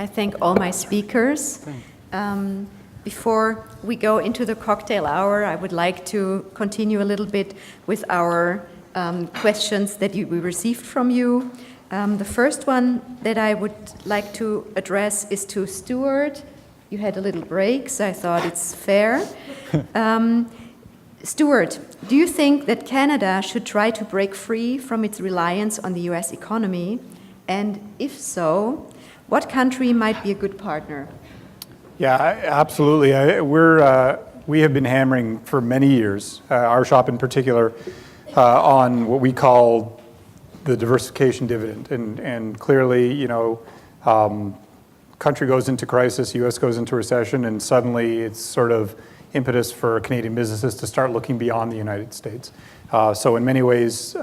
I thank all my speakers. Before we go into the cocktail hour, I would like to continue a little bit with our questions that we received from you. The first one that I would like to address is to Stuart. You had a little break, so I thought it's fair. Stuart, do you think that Canada should try to break free from its reliance on the US economy? And if so, what country might be a good partner? Yeah, absolutely. We have been hammering for many years, our shop in particular, on what we call the diversification dividend. And clearly, you know, country goes into crisis, US goes into recession, and suddenly it's sort of impetus for Canadian businesses to start looking beyond the United States. So in many ways,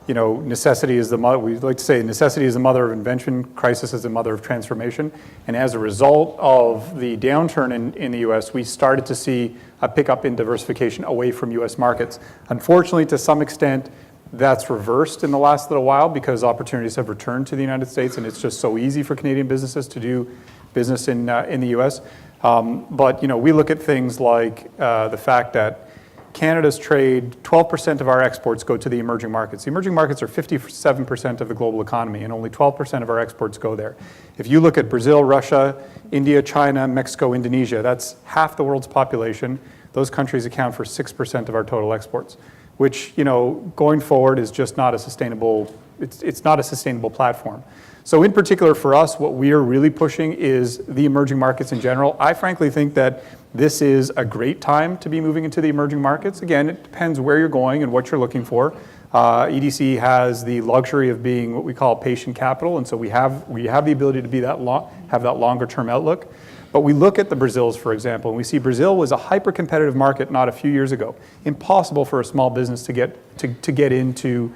you know, necessity is the mother, we like to say necessity is the mother of invention, crisis is the mother of transformation. And as a result of the downturn in the US, we started to see a pickup in diversification away from US markets. Unfortunately, to some extent, that's reversed in the last little while because opportunities have returned to the United States, and it's just so easy for Canadian businesses to do business in the US. But you know, we look at things like the fact that Canada's trade, 12% of our exports go to the emerging markets. The emerging markets are 57% of the global economy, and only 12% of our exports go there. If you look at Brazil, Russia, India, China, Mexico, Indonesia, that's half the world's population. Those countries account for 6% of our total exports, which, you know, going forward is just not a sustainable, it's not a sustainable platform. So in particular for us, what we are really pushing is the emerging markets in general. I frankly think that this is a great time to be moving into the emerging markets. Again, it depends where you're going and what you're looking for. EDC has the luxury of being what we call patient capital, and so we have the ability to be have that longer term outlook. But we look at the Brazils, for example, and we see Brazil was a hyper-competitive market not a few years ago. Impossible for a small business to get into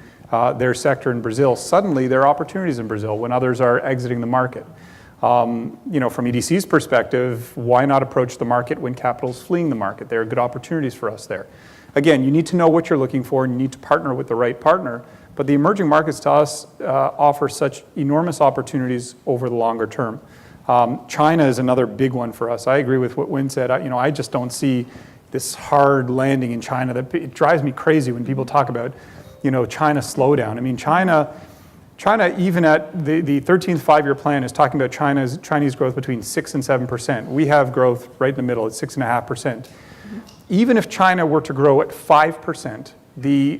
their sector in Brazil. Suddenly, there are opportunities in Brazil when others are exiting the market. You know, from EDC's perspective, why not approach the market when capital's fleeing the market? There are good opportunities for us there. Again, you need to know what you're looking for, and you need to partner with the right partner. But the emerging markets to us offer such enormous opportunities over the longer term. China is another big one for us. I agree with what Wynn said. You know, I just don't see this hard landing in China. It drives me crazy when people talk about, you know, China slowdown. I mean, China even at the 13th five-year plan is talking about Chinese growth between 6 and 7%. We have growth right in the middle at 6.5%. Even if China were to grow at 5%, the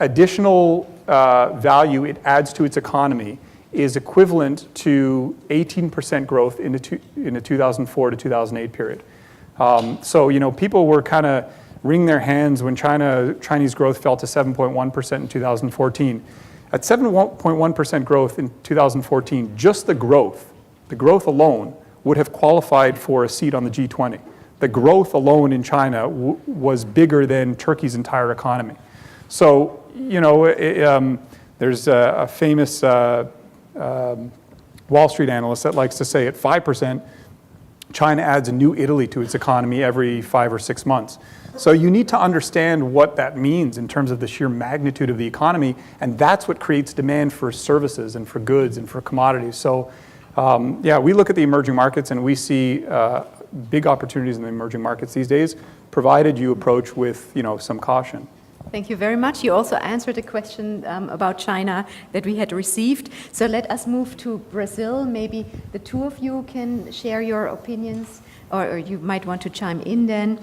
additional value it adds to its economy is equivalent to 18% growth in the 2004 to 2008 period. So, you know, people were kind of wringing their hands when Chinese growth fell to 7.1% in 2014. At 7.1% growth in 2014, just the growth alone would have qualified for a seat on the G20. The growth alone in China was bigger than Turkey's entire economy. So, you know, there's a famous Wall Street analyst that likes to say at 5%, China adds a new Italy to its economy every 5 or 6 months. So you need to understand what that means in terms of the sheer magnitude of the economy, and that's what creates demand for services and for goods and for commodities. So yeah, we look at the emerging markets and we see big opportunities in the emerging markets these days, provided you approach with, you know, some caution. Thank you very much. You also answered a question about China that we had received. So let us move to Brazil. Maybe the two of you can share your opinions, or you might want to chime in then.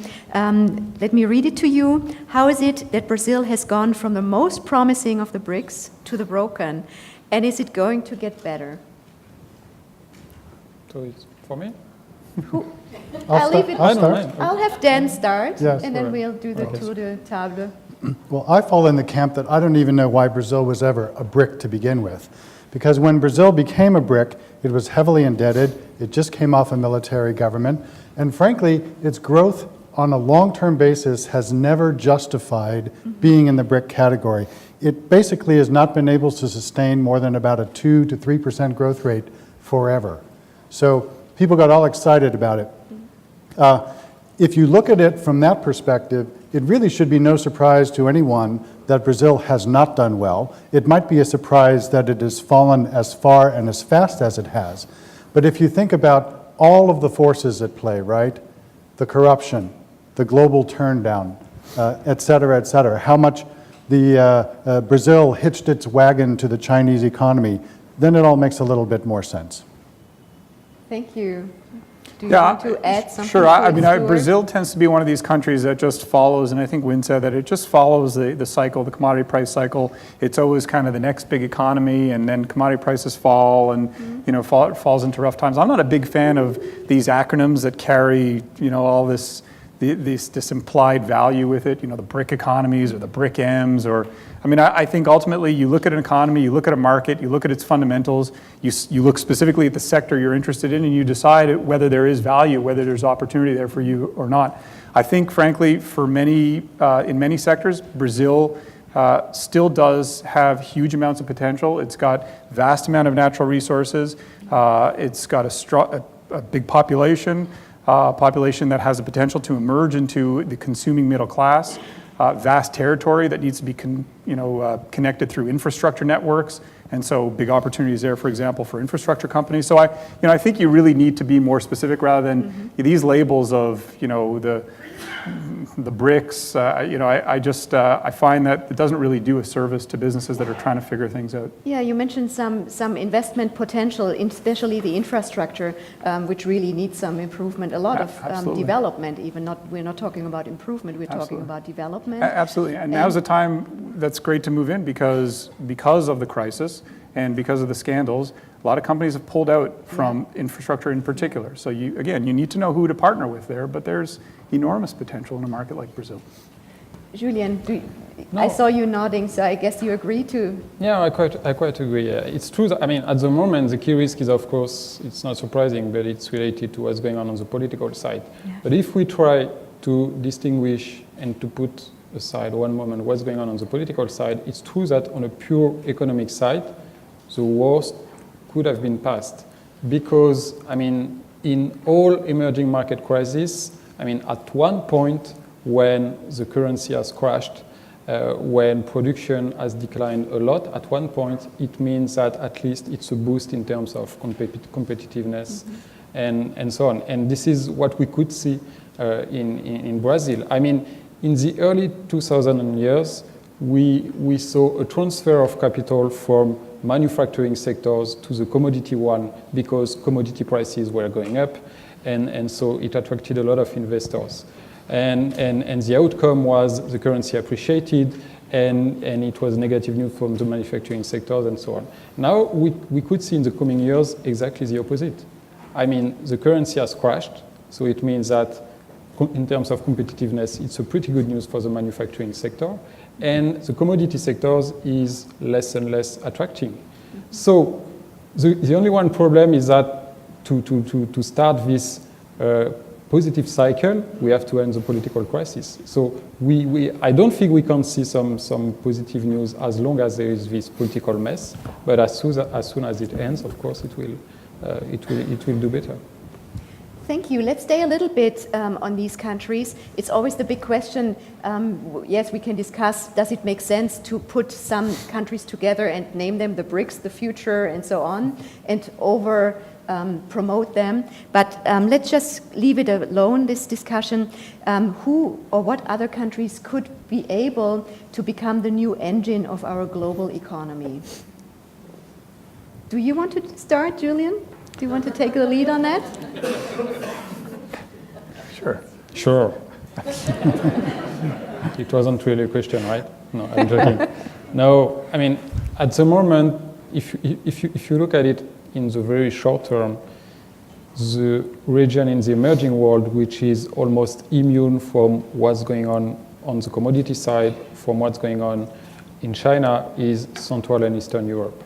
Let me read it to you. How is it that Brazil has gone from the most promising of the BRICS to the broken? And is it going to get better? So it's for me? I'll leave it. I'll I'll have Dan start, Yes, and then right. we'll do the tour de table. Well, I fall in the camp that I don't even know why Brazil was ever a BRIC to begin with. Because when Brazil became a BRIC, it was heavily indebted, it just came off a military government, and frankly, its growth on a long-term basis has never justified being in the BRIC category. It basically has not been able to sustain more than about a 2 to 3% growth rate forever. So people got all excited about it. If you look at it from that perspective, it really should be no surprise to anyone that Brazil has not done well. It might be a surprise that it has fallen as far and as fast as it has. But if you think about all of the forces at play, right? The corruption, the global turndown, et cetera, how much Brazil hitched its wagon to the Chinese economy, then it all makes a little bit more sense. Thank you. Do you want to add something? Sure. To it, Stuart? Brazil tends to be one of these countries that just follows, and I think Wynn said that it just follows the cycle, the commodity price cycle. It's always kind of the next big economy, and then commodity prices fall, and it falls into rough times. I'm not a big fan of these acronyms that carry all this implied value with it. The BRIC economies or the BRIC M's, or I think ultimately you look at an economy, you look at a market, you look at its fundamentals, you look specifically at the sector you're interested in, and you decide whether there is value, whether there's opportunity there for you or not. I think, frankly, for many in many sectors, Brazil still does have huge amounts of potential. It's got vast amount of natural resources. It's got a big population that has the potential to emerge into the consuming middle class. Vast territory that needs to be connected through infrastructure networks, and so big opportunities there, for example, for infrastructure companies. So I think you really need to be more specific rather than these labels of the BRICS. I find that it doesn't really do a service to businesses that are trying to figure things out. Yeah, you mentioned some investment potential, especially the infrastructure, which really needs some improvement. A lot of development, we're not talking about improvement, we're talking about development. Absolutely, and now's the time that's great to move in because of the crisis and because of the scandals. A lot of companies have pulled out from infrastructure in particular. So you need to know who to partner with there, but there's enormous potential in a market like Brazil. Julian, I saw you nodding, so I guess you agree to. Yeah, I quite agree. It's true that, at the moment, the key risk is, of course, it's not surprising, but it's related to what's going on the political side. Yeah. But if we try to distinguish and to put aside one moment what's going on the political side, it's true that on a pure economic side, the worst could have been passed. Because, in all emerging market crises, at one point when the currency has crashed, when production has declined a lot, at one point it means that at least it's a boost in terms of competitiveness and so on. And this is what we could see in Brazil. In the early 2000 years, we saw a transfer of capital from manufacturing sectors to the commodity one because commodity prices were going up, and so it attracted a lot of investors. And the outcome was the currency appreciated, and it was negative news from the manufacturing sectors and so on. Now we could see in the coming years exactly the opposite. The currency has crashed, so it means that in terms of competitiveness, it's a pretty good news for the manufacturing sector, and the commodity sectors is less and less attracting. So the only one problem is that to start this positive cycle, we have to end the political crisis. So I don't think we can see some positive news as long as there is this political mess. But as soon as it ends, of course, it will do better. Thank you. Let's stay a little bit on these countries. It's always the big question. Yes, we can discuss, does it make sense to put some countries together and name them the BRICS, the future, and so on, and promote them? But let's just leave it alone, this discussion. Who or what other countries could be able to become the new engine of our global economy? Do you want to start, Julian? Do you want to take the lead on that? Sure. It wasn't really a question, right? No, I'm joking. No, at the moment, if you look at it in the very short term, the region in the emerging world, which is almost immune from what's going on the commodity side, from what's going on in China, is Central and Eastern Europe.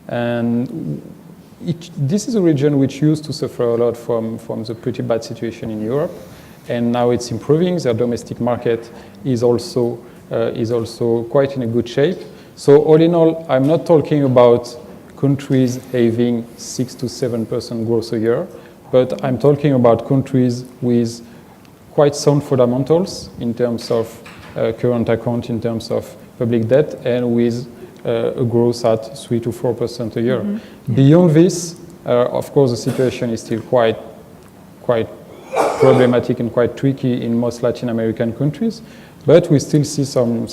And this is a region which used to suffer a lot from the pretty bad situation in Europe, and now it's improving. Their domestic market is also quite in a good shape. So all in all, I'm not talking about countries having 6 to 7% growth a year, but I'm talking about countries with quite sound fundamentals in terms of current account, in terms of public debt, and with a growth at 3 to 4% a year. Beyond this, of course, the situation is still quite problematic and quite tricky in most Latin American countries. But we still see some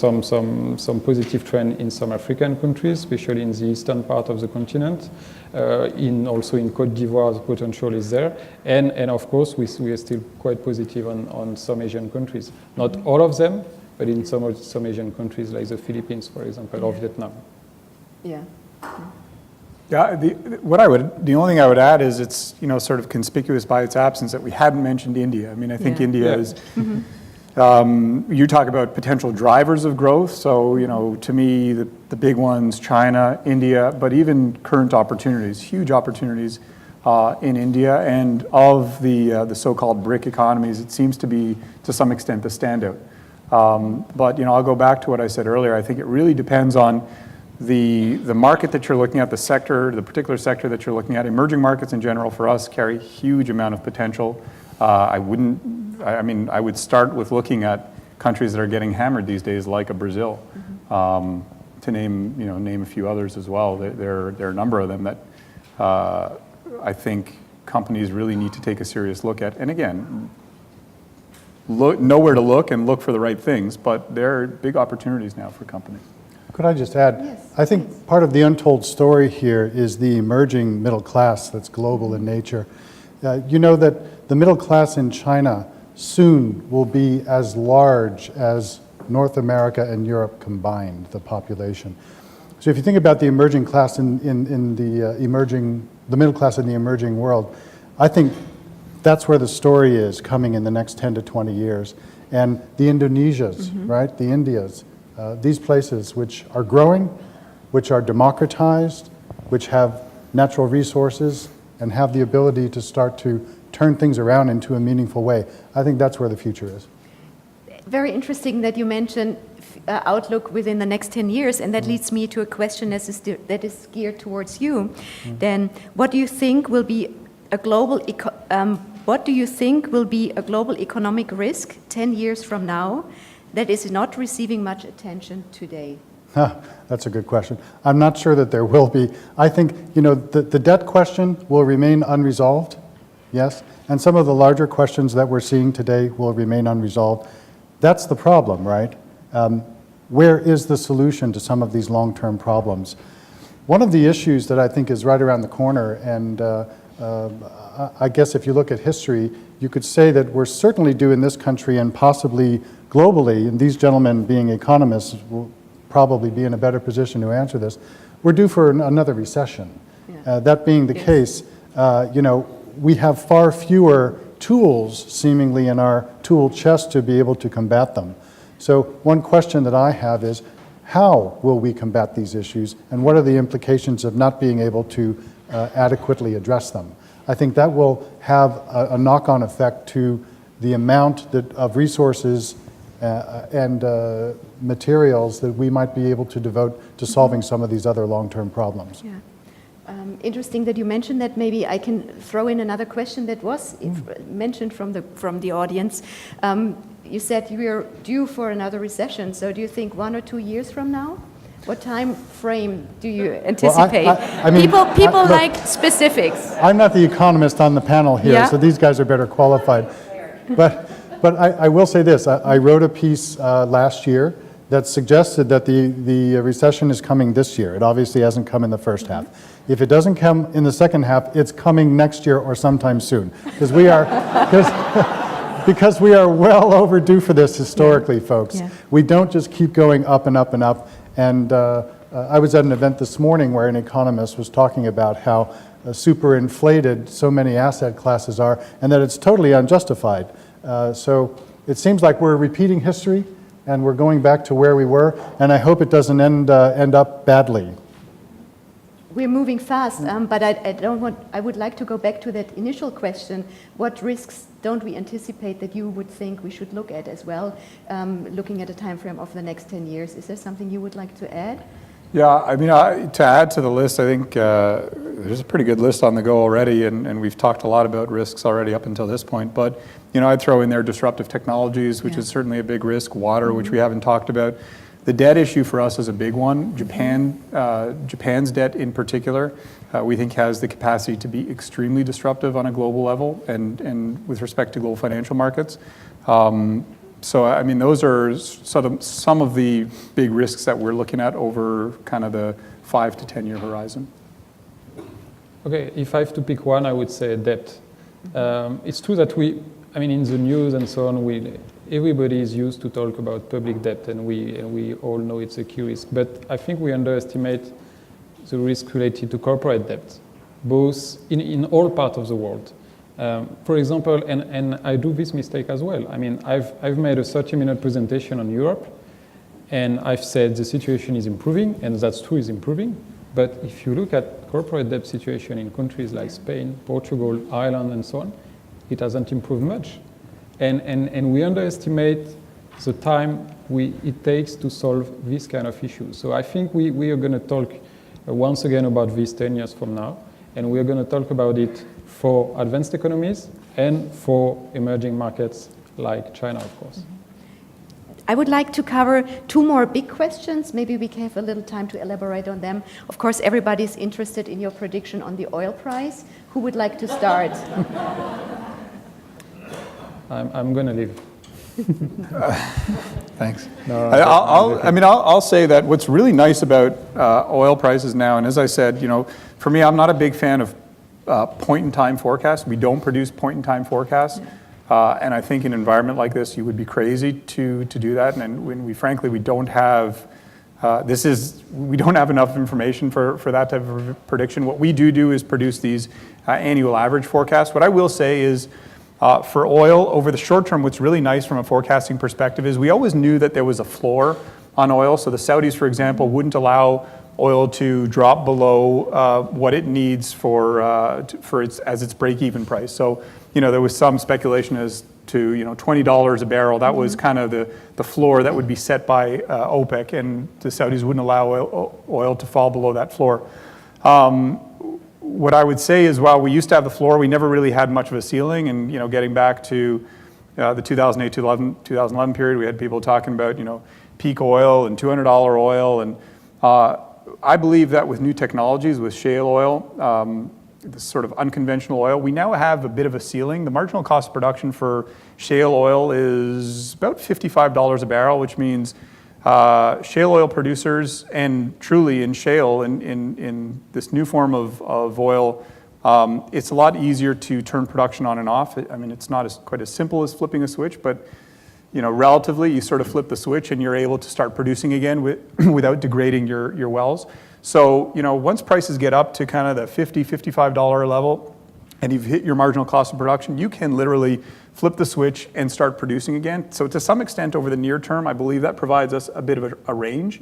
positive trend in some African countries, especially in the eastern part of the continent. Also in Côte d'Ivoire, the potential is there. And of course, we are still quite positive on some Asian countries. Not all of them, but in some Asian countries like the Philippines, for example, or Vietnam. Yeah. Yeah, the only thing I would add is it's, sort of conspicuous by its absence that we hadn't mentioned India. I mean, I think India is, you talk about potential drivers of growth. So, to me, the big ones, China, India, but even current opportunities, huge opportunities in India. And of the so-called BRIC economies, it seems to be, to some extent, the standout. But, I'll go back to what I said earlier. I think it really depends on the market that you're looking at, the sector, the particular sector that you're looking at. Emerging markets in general for us carry huge amount of potential. I would start with looking at countries that are getting hammered these days, like a Brazil, to name a few others as well. There are a number of them that I think companies really need to take a serious look at. And again, know where to look and look for the right things, but there are big opportunities now for companies. Could I just add? Yes, I think part of the untold story here is the emerging middle class that's global in nature. You know that the middle class in China soon will be as large as North America and Europe combined, the population. So if you think about the emerging class in the middle class in the emerging world, I think that's where the story is coming in the next 10 to 20 years. And the Indonesias, right, the Indias, these places which are growing, which are democratized, which have natural resources, and have the ability to start to turn things around into a meaningful way. I think that's where the future is. Very interesting that you mentioned outlook within the next 10 years, and that leads me to a question that is geared towards you. Then, what do you think will be a global economic risk 10 years from now that is not receiving much attention today? That's a good question. I'm not sure that there will be. I think, the debt question will remain unresolved, yes, and some of the larger questions that we're seeing today will remain unresolved. That's the problem, right? Where is the solution to some of these long-term problems? One of the issues that I think is right around the corner, and I guess if you look at history, you could say that we're certainly due in this country and possibly globally, and these gentlemen being economists will probably be in a better position to answer this, we're due for another recession. Yeah. That being the case, we have far fewer tools seemingly in our tool chest to be able to combat them. So one question that I have is, how will we combat these issues, and what are the implications of not being able to adequately address them? I think that will have a knock-on effect to the amount of resources and materials that we might be able to devote to solving some of these other long-term problems. Yeah. Interesting that you mentioned that. Maybe I can throw in another question that was mentioned from the audience. You said we are due for another recession. So do you think 1 or 2 years from now? What time frame do you anticipate? Well, people like specifics. I'm not the economist on the panel here, so these guys are better qualified. But I will say this. I wrote a piece last year that suggested that the recession is coming this year. It obviously hasn't come in the first half. If it doesn't come in the second half, it's coming next year or sometime soon. Because we are well overdue for this historically, folks. Yeah. We don't just keep going up and up and up. And I was at an event this morning where an economist was talking about how superinflated so many asset classes are, and that it's totally unjustified. So it seems like we're repeating history, and we're going back to where we were, and I hope it doesn't end up badly. We're moving fast, but I would like to go back to that initial question. What risks don't we anticipate that you would think we should look at as well, looking at a time frame of the next 10 years? Is there something you would like to add? Yeah, I mean, to add to the list, I think there's a pretty good list on the go already, and we've talked a lot about risks already up until this point. But, I'd throw in there disruptive technologies, which is certainly a big risk, water, which we haven't talked about. The debt issue for us is a big one. Japan's debt in particular, we think has the capacity to be extremely disruptive on a global level and with respect to global financial markets. So, I mean, those are some of the big risks that we're looking at over kind of the 5 to 10 year horizon. Okay, if I have to pick one, I would say debt. It's true that in the news and so on, everybody is used to talk about public debt, and we all know it's a key risk. But I think we underestimate the risk related to corporate debt, both in all parts of the world. For example, and I do this mistake as well. I mean, I've made a 30-minute presentation on Europe, and I've said the situation is improving, and that's true, is improving. But if you look at corporate debt situation in countries like Spain, Portugal, Ireland, and so on, it hasn't improved much. And we underestimate the time it takes to solve this kind of issue. So I think we are going to talk once again about this 10 years from now, and we are going to talk about it for advanced economies and for emerging markets like China, of course. I would like to cover two more big questions. Maybe we can have a little time to elaborate on them. Of course, everybody's interested in your prediction on the oil price. Who would like to start? I'm going to leave. Thanks. No, I'll say that what's really nice about oil prices now, and as I said, for me, I'm not a big fan of point-in-time forecasts. We don't produce point-in-time forecasts, and I think in an environment like this, you would be crazy to do that. And when we don't have we don't have enough information for that type of prediction. What we do is produce these annual average forecasts. What I will say is, for oil, over the short term, what's really nice from a forecasting perspective is we always knew that there was a floor on oil. So the Saudis, for example, wouldn't allow oil to drop below what it needs for its break-even price. So, there was some speculation as to, $20 a barrel. That was kind of the floor that would be set by OPEC, and the Saudis wouldn't allow oil to fall below that floor. What I would say is, while we used to have the floor, we never really had much of a ceiling. And, getting back to the 2008-2011 period, we had people talking about, peak oil and $200 oil. And I believe that with new technologies, with shale oil, this sort of unconventional oil, we now have a bit of a ceiling. The marginal cost of production for shale oil is about $55 a barrel, which means shale oil producers, and truly in shale, in this new form of oil, it's a lot easier to turn production on and off. I mean, it's not quite as simple as flipping a switch, but relatively, you sort of flip the switch and you're able to start producing again without degrading your wells. So, once prices get up to kind of the $50, $55 level, and you've hit your marginal cost of production, you can literally flip the switch and start producing again. So to some extent, over the near term, I believe that provides us a bit of a range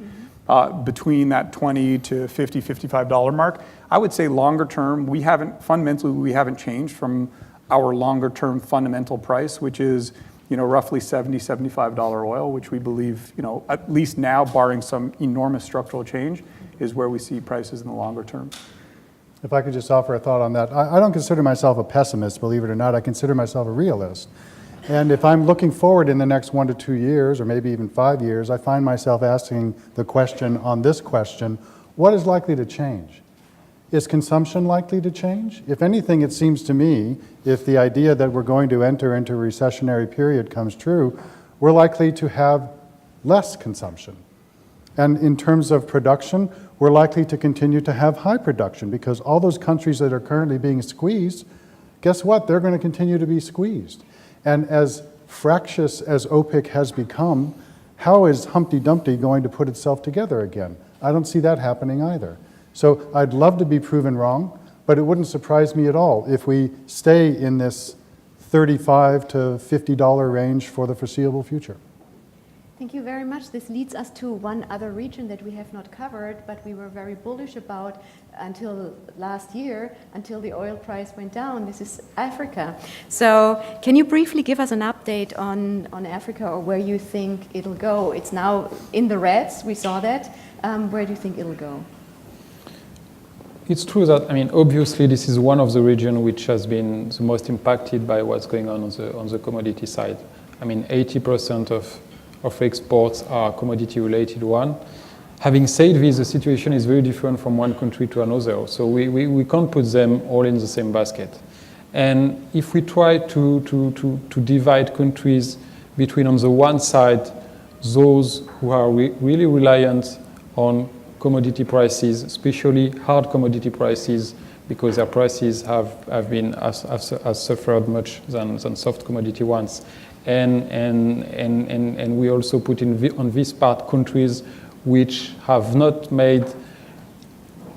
between that $20 to $50, $55 mark. I would say longer term, we haven't changed from our longer term fundamental price, which is roughly $70, $75 oil, which we believe, at least now, barring some enormous structural change, is where we see prices in the longer term. If I could just offer a thought on that. I don't consider myself a pessimist, believe it or not. I consider myself a realist. And if I'm looking forward in the next 1 to 2 years, or maybe even 5 years, I find myself asking the question on this question, what is likely to change? Is consumption likely to change? If anything, it seems to me, if the idea that we're going to enter into a recessionary period comes true, we're likely to have less consumption. And in terms of production, we're likely to continue to have high production, because all those countries that are currently being squeezed, guess what? They're going to continue to be squeezed. And as fractious as OPEC has become, how is Humpty Dumpty going to put itself together again? I don't see that happening either. So I'd love to be proven wrong, but it wouldn't surprise me at all if we stay in this $35 to $50 range for the foreseeable future. Thank you very much. This leads us to one other region that we have not covered, but we were very bullish about until last year, until the oil price went down. This is Africa. So can you briefly give us an update on Africa, or where you think it'll go? It's now in the reds, we saw that. Where do you think it'll go? It's true that, I mean, obviously this is one of the regions which has been the most impacted by what's going on the commodity side. I mean, 80% of exports are commodity-related one. Having said this, the situation is very different from one country to another, so we can't put them all in the same basket. And if we try to divide countries between, on the one side, those who are really reliant on commodity prices, especially hard commodity prices, because their prices have suffered much than soft commodity ones. And we also put on this part countries which have not made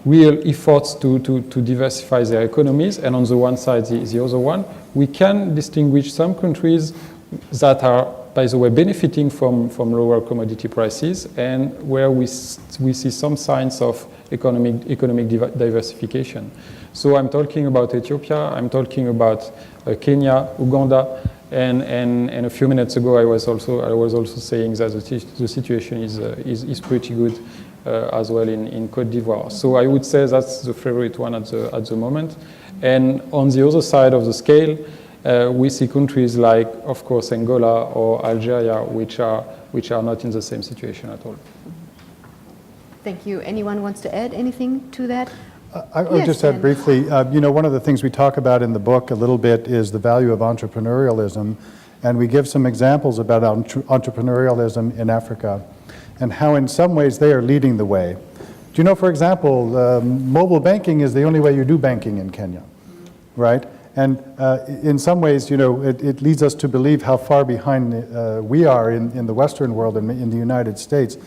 real efforts to diversify their economies, and on the one side the other one. We can distinguish some countries that are, by the way, benefiting from lower commodity prices, and where we see some signs of economic diversification. So I'm talking about Ethiopia, I'm talking about Kenya, Uganda, and a few minutes ago I was also saying that the situation is pretty good as well in Côte d'Ivoire. So I would say that's the favorite one at the moment. And on the other side of the scale, we see countries like, of course, Angola or Algeria, which are not in the same situation at all. Thank you. Anyone wants to add anything to that? I would just add briefly, one of the things we talk about in the book a little bit is the value of entrepreneurialism, and we give some examples about entrepreneurialism in Africa and how in some ways they are leading the way. Do you know, for example, mobile banking is the only way you do banking in Kenya, right? And in some ways, it leads us to believe how far behind we are in the Western world and in the United States.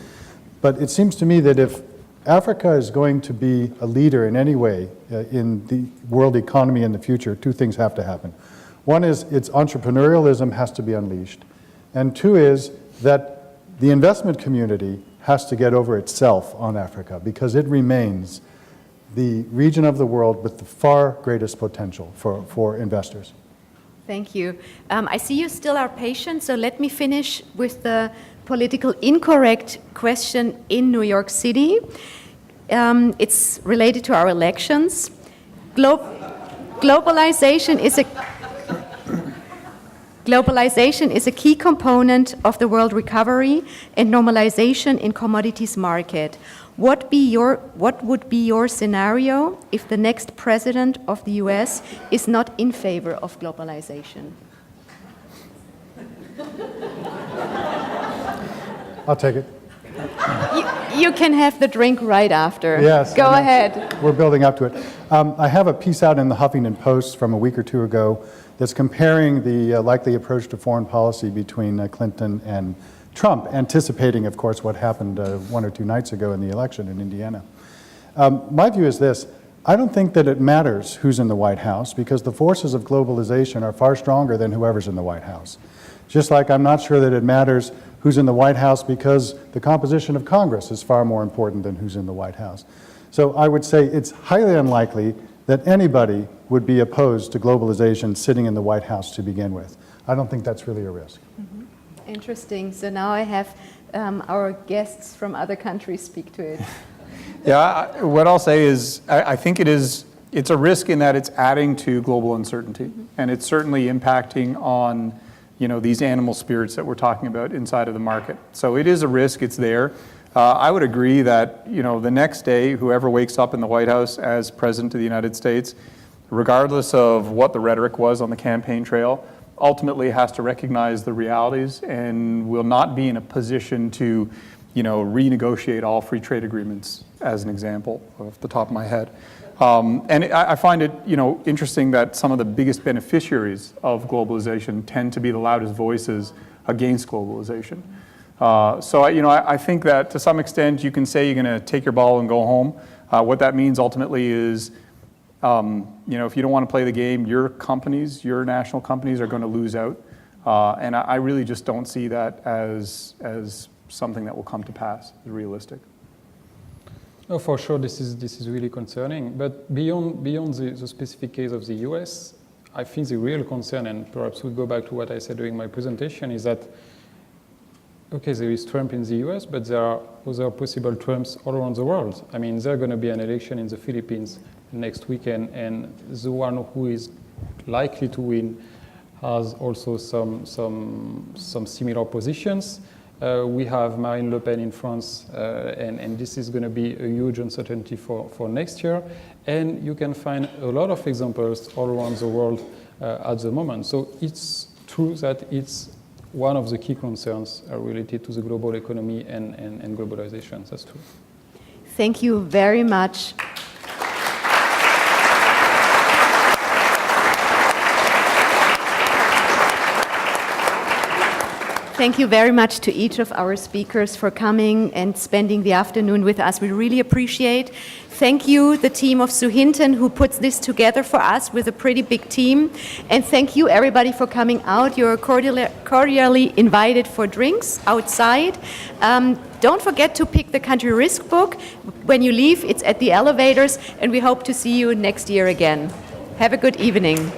But it seems to me that if Africa is going to be a leader in any way in the world economy in the future, two things have to happen. One is its entrepreneurialism has to be unleashed. And two is that the investment community has to get over itself on Africa, because it remains the region of the world with the far greatest potential for investors. Thank you. I see you still are patient, so let me finish with the political incorrect question in New York City. It's related to our elections. Globalization is a key component of the world recovery and normalization in commodities market. What would be your scenario if the next president of the US is not in favor of globalization? I'll take it. You can have the drink right after. Yes. Go ahead. We're building up to it. I have a piece out in the Huffington Post from a week or two ago that's comparing the likely approach to foreign policy between Clinton and Trump, anticipating, of course, what happened 1 or 2 nights ago in the election in Indiana. My view is this. I don't think that it matters who's in the White House, because the forces of globalization are far stronger than whoever's in the White House. Just like I'm not sure that it matters who's in the White House, because the composition of Congress is far more important than who's in the White House. So I would say it's highly unlikely that anybody would be opposed to globalization sitting in the White House to begin with. I don't think that's really a risk. Mm-hmm. Interesting. So now I have our guests from other countries speak to it. Yeah, what I'll say is I think it's a risk in that it's adding to global uncertainty, and it's certainly impacting on these animal spirits that we're talking about inside of the market. So it is a risk, it's there. I would agree that, the next day, whoever wakes up in the White House as President of the United States, regardless of what the rhetoric was on the campaign trail, ultimately has to recognize the realities and will not be in a position to, renegotiate all free trade agreements, as an example, off the top of my head. And I find it, interesting that some of the biggest beneficiaries of globalization tend to be the loudest voices against globalization. So I think that to some extent you can say you're going to take your ball and go home. What that means ultimately is, if you don't want to play the game, your national companies are going to lose out. And I really just don't see that as something that will come to pass, realistic. No, for sure, this is really concerning. But beyond the specific case of the US, I think the real concern, and perhaps we go back to what I said during my presentation, is that, okay, there is Trump in the US, but there are other possible Trumps all around the world. I mean, there's going to be an election in the Philippines next weekend, and the one who is likely to win has also some similar positions. We have Marine Le Pen in France, and this is going to be a huge uncertainty for next year. And you can find a lot of examples all around the world at the moment. So it's true that it's one of the key concerns related to the global economy and globalization. That's true. Thank you very much. Thank you very much to each of our speakers for coming and spending the afternoon with us. We really appreciate. Thank you, the team of Suhinton, who puts this together for us with a pretty big team. And thank you, everybody, for coming out. You're cordially invited for drinks outside. Don't forget to pick the country risk book. When you leave, it's at the elevators, and we hope to see you next year again. Have a good evening.